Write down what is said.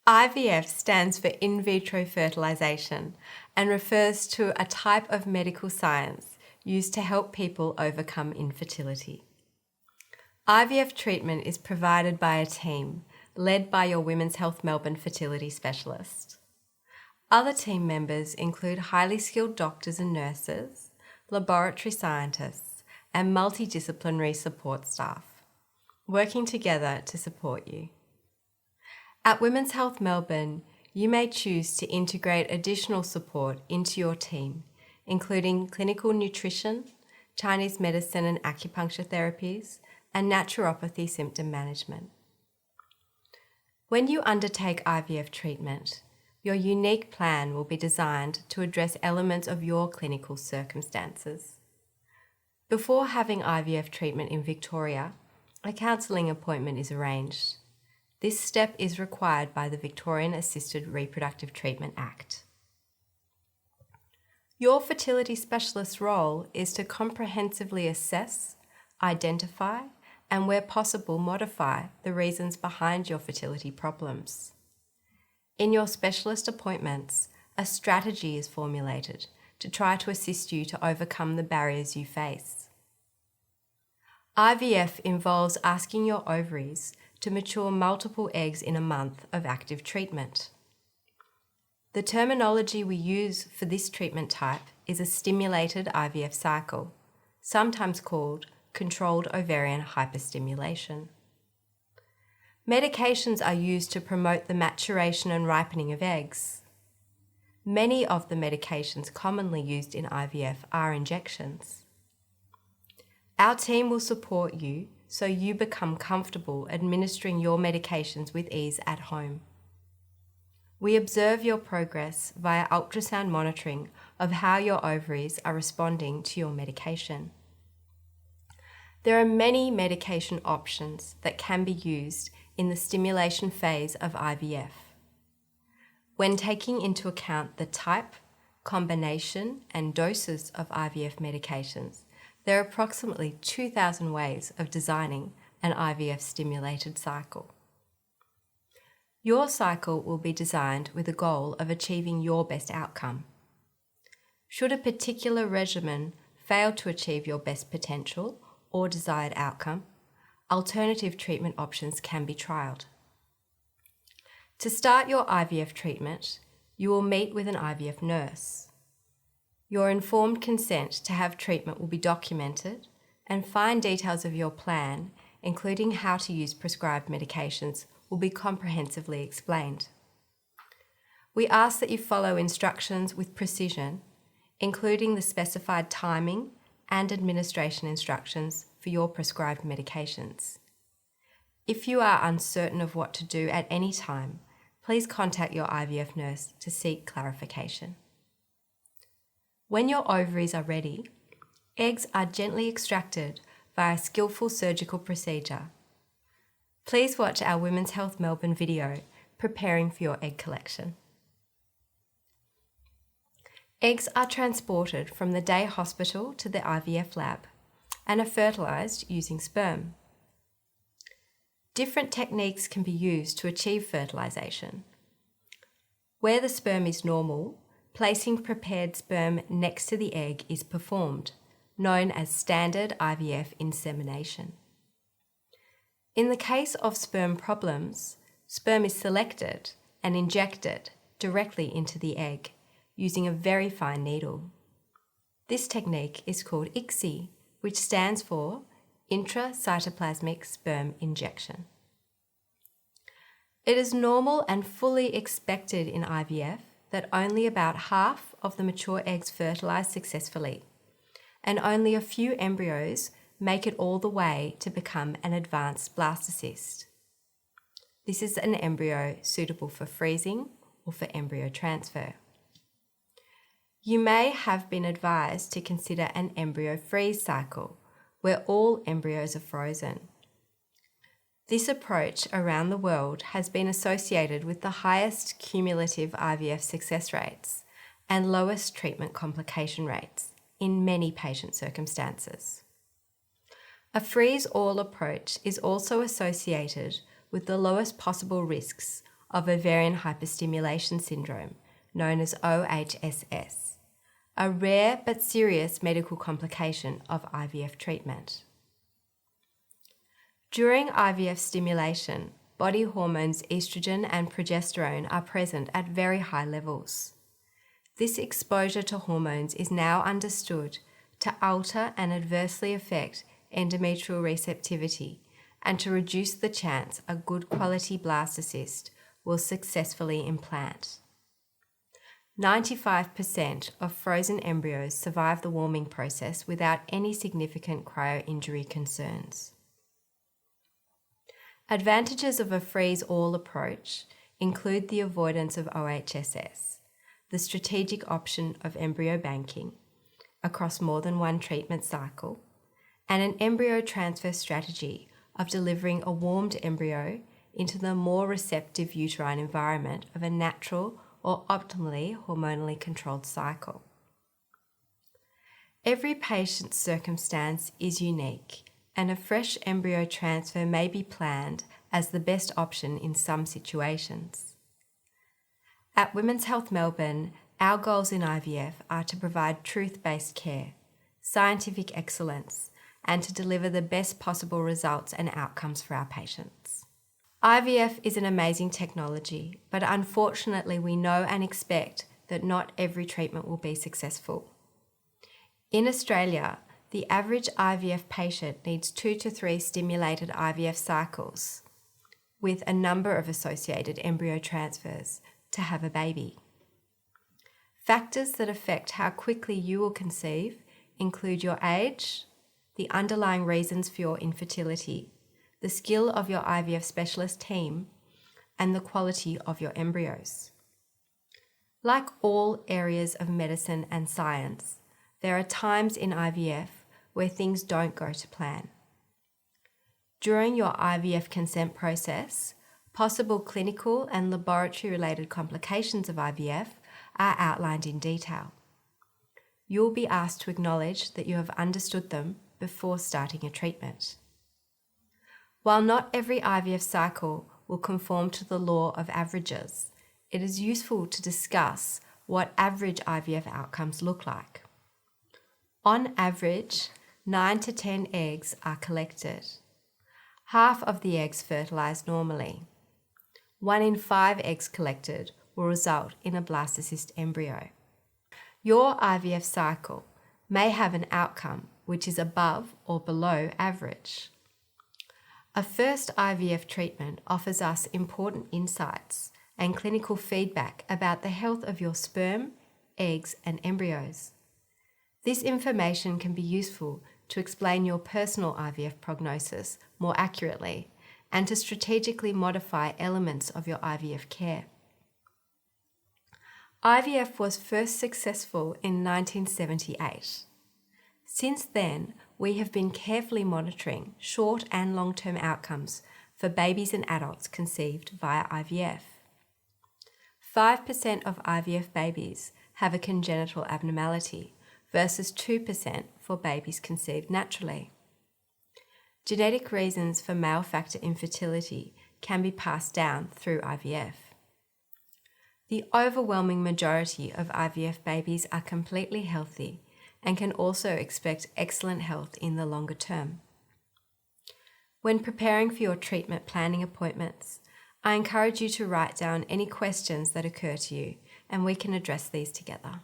IVF stands for in vitro fertilization and refers to a type of medical science used to help people overcome infertility. IVF treatment is provided by a team led by your Women's Health Melbourne fertility specialist. Other team members include highly skilled doctors and nurses, laboratory scientists, and multidisciplinary support staff, working together to support you. At Women's Health Melbourne, you may choose to integrate additional support into your team, including clinical nutrition, Chinese medicine and acupuncture therapies, and naturopathy symptom management. When you undertake IVF treatment, your unique plan will be designed to address elements of your clinical circumstances. Before having IVF treatment in Victoria, a counselling appointment is arranged. This step is required by the Victorian Assisted Reproductive Treatment Act. Your fertility specialist's role is to comprehensively assess, identify, and where possible modify the reasons behind your fertility problems. In your specialist appointments, a strategy is formulated to try to assist you to overcome the barriers you face. IVF involves asking your ovaries to mature multiple eggs in a month of active treatment. The terminology we use for this treatment type is a stimulated IVF cycle, sometimes called controlled ovarian hyperstimulation. Medications are used to promote the maturation and ripening of eggs. Many of the medications commonly used in IVF are injections. Our team will support you so you become comfortable administering your medications with ease at home. We observe your progress via ultrasound monitoring of how your ovaries are responding to your medication. There are many medication options that can be used in the stimulation phase of IVF. When taking into account the type, combination, and doses of IVF medications, there are approximately 2,000 ways of designing an IVF stimulated cycle. Your cycle will be designed with a goal of achieving your best outcome. Should a particular regimen fail to achieve your best potential or desired outcome, alternative treatment options can be trialled. To start your IVF treatment, you will meet with an IVF nurse. Your informed consent to have treatment will be documented, and fine details of your plan, including how to use prescribed medications, will be comprehensively explained. We ask that you follow instructions with precision, including the specified timing and administration instructions for your prescribed medications. If you are uncertain of what to do at any time, please contact your IVF nurse to seek clarification. When your ovaries are ready, eggs are gently extracted via a skillful surgical procedure. Please watch our Women's Health Melbourne video preparing for your egg collection. Eggs are transported from the day hospital to the IVF lab and are fertilised using sperm. Different techniques can be used to achieve fertilisation. Where the sperm is normal, placing prepared sperm next to the egg is performed, known as standard IVF insemination. In the case of sperm problems, sperm is selected and injected directly into the egg using a very fine needle. This technique is called ICSI, which stands for intracytoplasmic sperm injection. It is normal and fully expected in IVF that only about half of the mature eggs fertilise successfully, and only a few embryos make it all the way to become an advanced blastocyst. This is an embryo suitable for freezing or for embryo transfer. You may have been advised to consider an embryo freeze cycle, where all embryos are frozen. This approach around the world has been associated with the highest cumulative IVF success rates and lowest treatment complication rates in many patient circumstances. A freeze-all approach is also associated with the lowest possible risks of ovarian hyperstimulation syndrome, known as OHSS, a rare but serious medical complication of IVF treatment. During IVF stimulation, body hormones estrogen and progesterone are present at very high levels. This exposure to hormones is now understood to alter and adversely affect endometrial receptivity and to reduce the chance a good quality blastocyst will successfully implant. 95% of frozen embryos survive the warming process without any significant cryo-injury concerns. Advantages of a freeze-all approach include the avoidance of OHSS, the strategic option of embryo banking across more than one treatment cycle, and an embryo transfer strategy of delivering a warmed embryo into the more receptive uterine environment of a natural or optimally hormonally controlled cycle. Every patient's circumstance is unique, and a fresh embryo transfer may be planned as the best option in some situations. At Women's Health Melbourne, our goals in IVF are to provide truth-based care, scientific excellence, and to deliver the best possible results and outcomes for our patients. IVF is an amazing technology, but unfortunately we know and expect that not every treatment will be successful. In Australia, the average IVF patient needs 2 to 3 stimulated IVF cycles, with a number of associated embryo transfers, to have a baby. Factors that affect how quickly you will conceive include your age, the underlying reasons for your infertility, the skill of your IVF specialist team, and the quality of your embryos. Like all areas of medicine and science, there are times in IVF where things don't go to plan. During your IVF consent process, possible clinical and laboratory-related complications of IVF are outlined in detail. You'll be asked to acknowledge that you have understood them before starting a treatment. While not every IVF cycle will conform to the law of averages, it is useful to discuss what average IVF outcomes look like. On average, 9 to 10 eggs are collected. Half of the eggs fertilise normally. 1 in 5 eggs collected will result in a blastocyst embryo. Your IVF cycle may have an outcome which is above or below average. A first IVF treatment offers us important insights and clinical feedback about the health of your sperm, eggs, and embryos. This information can be useful to explain your personal IVF prognosis more accurately and to strategically modify elements of your IVF care. IVF was first successful in 1978. Since then, we have been carefully monitoring short and long-term outcomes for babies and adults conceived via IVF. 5% of IVF babies have a congenital abnormality versus 2% for babies conceived naturally. Genetic reasons for male factor infertility can be passed down through IVF. The overwhelming majority of IVF babies are completely healthy and can also expect excellent health in the longer term. When preparing for your treatment planning appointments, I encourage you to write down any questions that occur to you, and we can address these together.